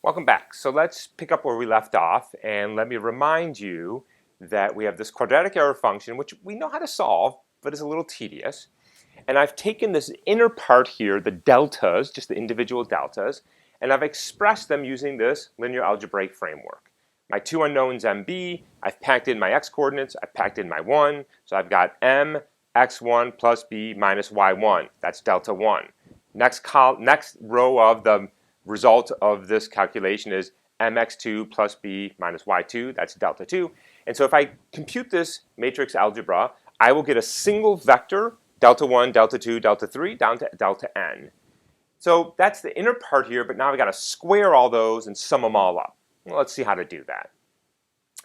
Welcome back. So let's pick up where we left off, and let me remind you that we have this quadratic error function, which we know how to solve, but is a little tedious. And I've taken this inner part here, the deltas, just the individual deltas, and I've expressed them using this linear algebraic framework. My two unknowns MB, I've packed in my x coordinates, I've packed in my 1, so I've got m x1 plus b minus y1. That's delta 1. Next row of the result of this calculation is mx2 plus b minus y2, that's delta 2. And so if I compute this matrix algebra, I will get a single vector, delta 1, delta 2, delta 3, down to delta n. So that's the inner part here, but now I've got to square all those and sum them all up. Well, let's see how to do that.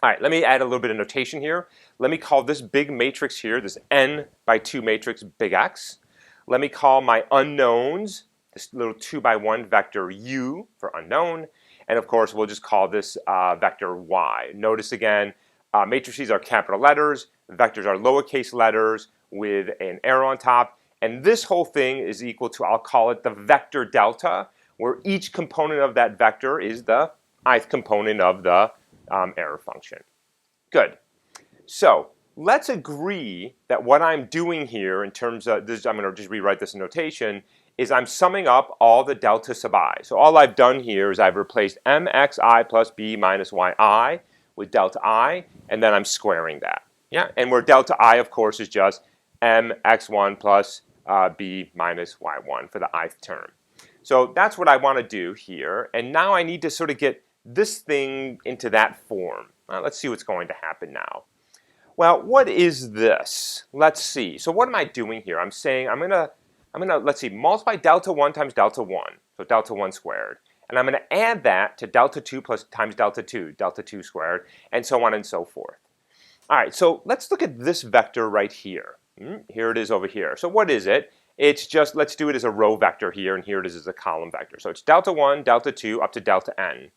All right, let me add a little bit of notation here. Let me call this big matrix here, this n by 2 matrix, big X. Let me call my unknowns, this little 2 by 1 vector u for unknown. And of course, we'll just call this vector y. Notice again, matrices are capital letters, vectors are lowercase letters with an arrow on top. And this whole thing is equal to, I'll call it the vector delta, where each component of that vector is the ith component of the error function. Good. So let's agree that what I'm doing here in terms of this, I'm going to just rewrite this in notation, is I'm summing up all the delta sub I. So all I've done here is I've replaced mxi plus b minus yi with delta I, and then I'm squaring that. Yeah, and where delta I, of course, is just mx1 plus b minus y1 for the ith term. So that's what I want to do here, and now I need to sort of get this thing into that form. Let's see what's going to happen now. Well, what is this? Let's see. So what am I doing here? I'm saying I'm gonna let's see, multiply delta 1 times delta 1, so delta 1 squared. And I'm going to add that to delta 2 plus times delta 2 squared, and so on and so forth. All right, so let's look at this vector right here. Here it is over here. So what is it? It's just, let's do it as a row vector here, and here it is as a column vector. So it's delta 1, delta 2, up to delta n.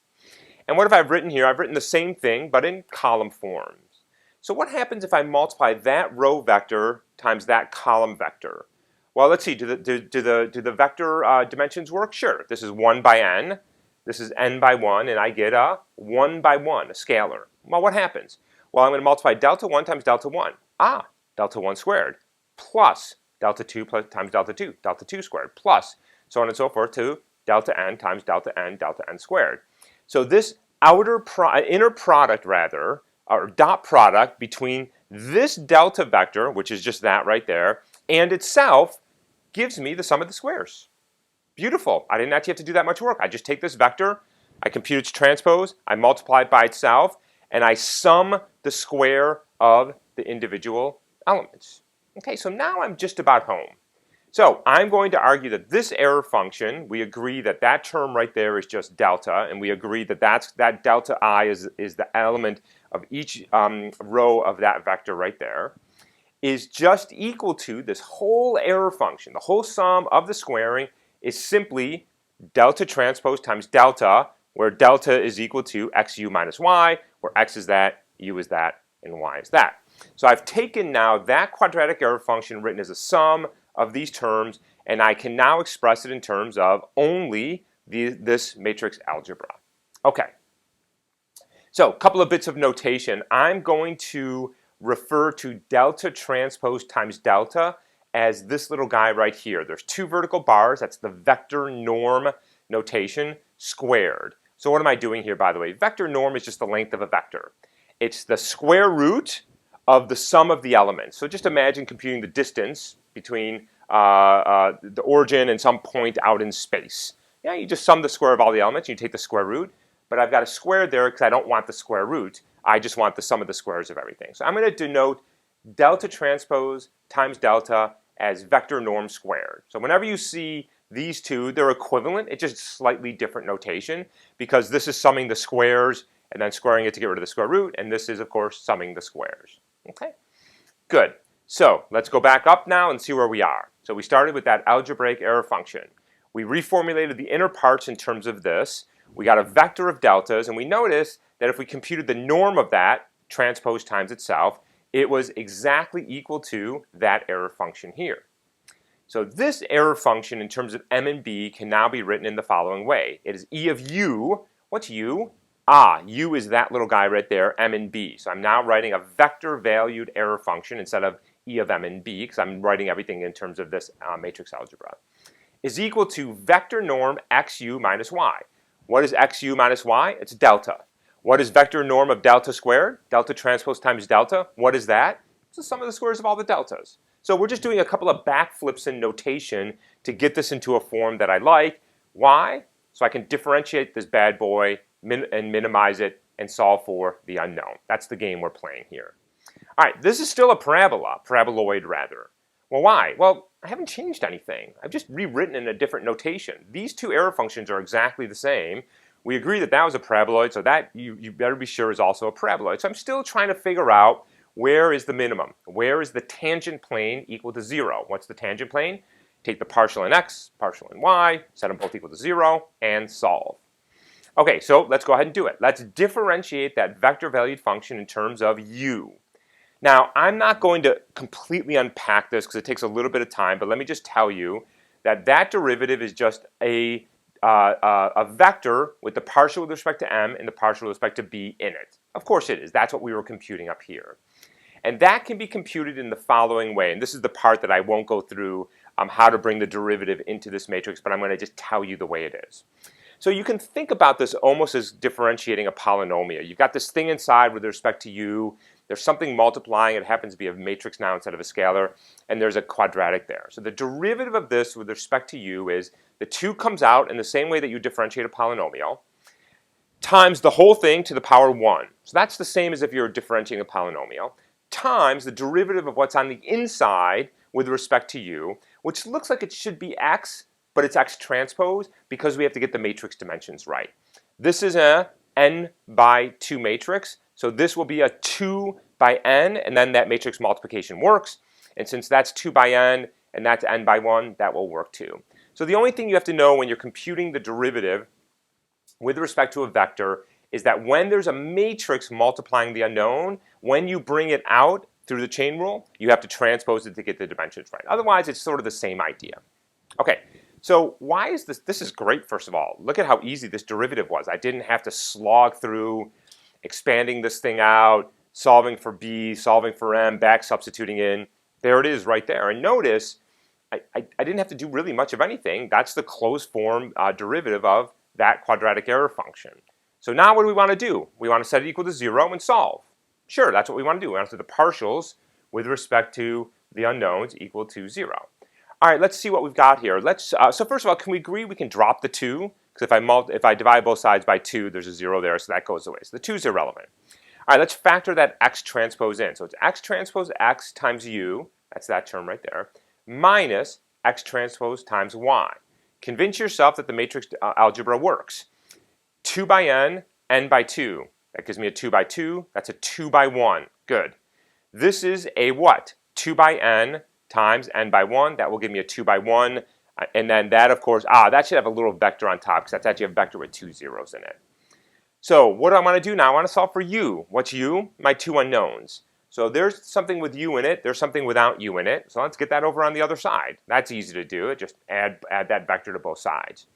And what have I written here? I've written the same thing, but in column forms. So what happens if I multiply that row vector times that column vector? Well, let's see, do the vector dimensions work? Sure. This is 1 by n. This is n by 1, and I get a 1 by 1, a scalar. Well, what happens? Well, I'm going to multiply delta 1 times delta 1. Delta 1 squared, plus delta 2 plus times delta 2 squared, plus so on and so forth to delta n times delta n squared. So this inner product, rather, or dot product between this delta vector, which is just that right there, and itself gives me the sum of the squares. Beautiful. I didn't actually have to do that much work. I just take this vector, I compute its transpose, I multiply it by itself, and I sum the square of the individual elements. Okay, so now I'm just about home. So I'm going to argue that this error function, we agree that that term right there is just delta, and we agree that that delta I is the element of each row of that vector right there, is just equal to this whole error function. The whole sum of the squaring is simply delta transpose times delta, where delta is equal to xu minus y, where x is that, u is that, and y is that. So I've taken now that quadratic error function written as a sum of these terms, and I can now express it in terms of only this matrix algebra. Okay. So a couple of bits of notation. I'm going to refer to delta transpose times delta as this little guy right here. There's two vertical bars. That's the vector norm notation squared. So what am I doing here, by the way? Vector norm is just the length of a vector. It's the square root of the sum of the elements. So just imagine computing the distance between the origin and some point out in space. Yeah, you just sum the square of all the elements, you take the square root, but I've got a square there because I don't want the square root. I just want the sum of the squares of everything. So I'm going to denote delta transpose times delta as vector norm squared. So whenever you see these two, they're equivalent. It's just slightly different notation because this is summing the squares and then squaring it to get rid of the square root, and this is, of course, summing the squares. Okay, good. So let's go back up now and see where we are. So we started with that algebraic error function. We reformulated the inner parts in terms of this. We got a vector of deltas, and we noticed that if we computed the norm of that, transpose times itself, it was exactly equal to that error function here. So this error function in terms of m and b can now be written in the following way. It is e of u, What's u? U is that little guy right there, m and b. So I'm now writing a vector-valued error function instead of e of m and b, because I'm writing everything in terms of this matrix algebra, is equal to vector norm xu minus y. What is xu minus y? It's delta. What is vector norm of delta squared? Delta transpose times delta. What is that? It's the sum of the squares of all the deltas. So we're just doing a couple of backflips in notation to get this into a form that I like. Why? So I can differentiate this bad boy and minimize it and solve for the unknown. That's the game we're playing here. All right, this is still a paraboloid rather. Well, why? Well, I haven't changed anything. I've just rewritten in a different notation. These two error functions are exactly the same. We agree that that was a paraboloid, so that you better be sure is also a paraboloid. So I'm still trying to figure out where is the minimum? Where is the tangent plane equal to 0? What's the tangent plane? Take the partial in x, partial in y, set them both equal to 0, and solve. Okay, so let's go ahead and do it. Let's differentiate that vector-valued function in terms of u. Now, I'm not going to completely unpack this because it takes a little bit of time, but let me just tell you that that derivative is just a vector with the partial with respect to m and the partial with respect to b in it. Of course it is. That's what we were computing up here. And that can be computed in the following way, and this is the part that I won't go through how to bring the derivative into this matrix, but I'm going to just tell you the way it is. So you can think about this almost as differentiating a polynomial. You've got this thing inside with respect to u. There's something multiplying. It happens to be a matrix now instead of a scalar. And there's a quadratic there. So the derivative of this with respect to u is the 2 comes out in the same way that you differentiate a polynomial times the whole thing to the power 1. So that's the same as if you're differentiating a polynomial times the derivative of what's on the inside with respect to u, which looks like it should be x, but it's x transpose because we have to get the matrix dimensions right. This is a n by 2 matrix. So this will be a 2 by n, and then that matrix multiplication works. And since that's 2 by n, and that's n by 1, that will work too. So the only thing you have to know when you're computing the derivative with respect to a vector is that when there's a matrix multiplying the unknown, when you bring it out through the chain rule, you have to transpose it to get the dimensions right. Otherwise, it's sort of the same idea. Okay, so why is this? This is great, first of all. Look at how easy this derivative was. I didn't have to slog through expanding this thing out, solving for b, solving for m, back substituting in. There it is right there. And notice, I didn't have to do really much of anything. That's the closed form derivative of that quadratic error function. So now what do we want to do? We want to set it equal to 0 and solve. Sure, that's what we want to do. We want to do the partials with respect to the unknowns equal to 0. All right, let's see what we've got here. So first of all, can we agree we can drop the 2? Because if I divide both sides by 2, there's a 0 there, so that goes away. So the 2 is irrelevant. All right, let's factor that x transpose in. So it's x transpose x times u, that's that term right there, minus x transpose times y. Convince yourself that the matrix algebra works. 2 by n by 2. That gives me a 2 by 2. That's a 2 by 1. Good. This is a what? 2 by n times n by 1. That will give me a 2 by 1. And then that, of course, that should have a little vector on top because that's actually a vector with 2 zeros in it. So what do I want to do now? I want to solve for u. What's u? My 2 unknowns. So there's something with u in it. There's something without u in it. So let's get that over on the other side. That's easy to do. Just add that vector to both sides.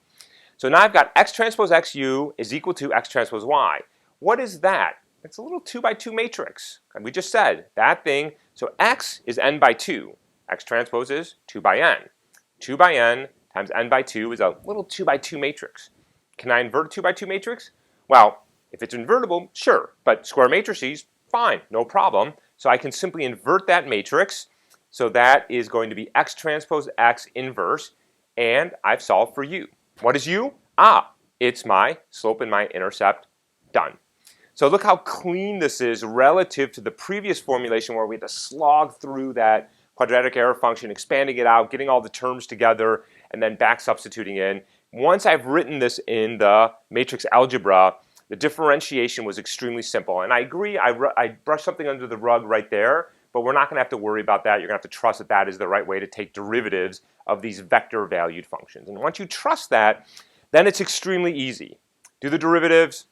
So now I've got x transpose xu is equal to x transpose y. What is that? It's a little 2 by 2 matrix. And we just said that thing. So x is n by 2. X transpose is 2 by n. 2 by n times n by 2 is a little 2 by 2 matrix. Can I invert a 2 by 2 matrix? Well, if it's invertible, sure. But square matrices, fine, no problem. So I can simply invert that matrix. So that is going to be x transpose x inverse. And I've solved for u. What is u? It's my slope and my intercept. Done. So look how clean this is relative to the previous formulation where we had to slog through that quadratic error function, expanding it out, getting all the terms together, and then back substituting in. Once I've written this in the matrix algebra, the differentiation was extremely simple. And I agree, I brushed something under the rug right there, but we're not going to have to worry about that. You're going to have to trust that that is the right way to take derivatives of these vector-valued functions. And once you trust that, then it's extremely easy. Do the derivatives,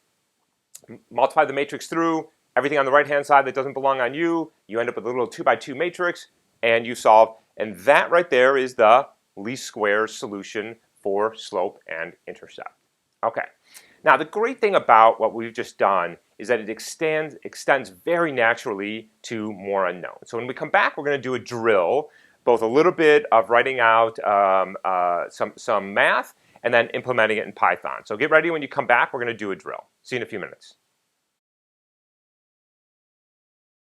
multiply the matrix through, everything on the right-hand side that doesn't belong on you end up with a little 2 by 2 matrix, and you solve. And that right there is the least squares solution for slope and intercept. Okay. Now the great thing about what we've just done is that it extends very naturally to more unknowns. So when we come back, we're going to do a drill, both a little bit of writing out some math and then implementing it in Python. So get ready when you come back. We're going to do a drill. See you in a few minutes.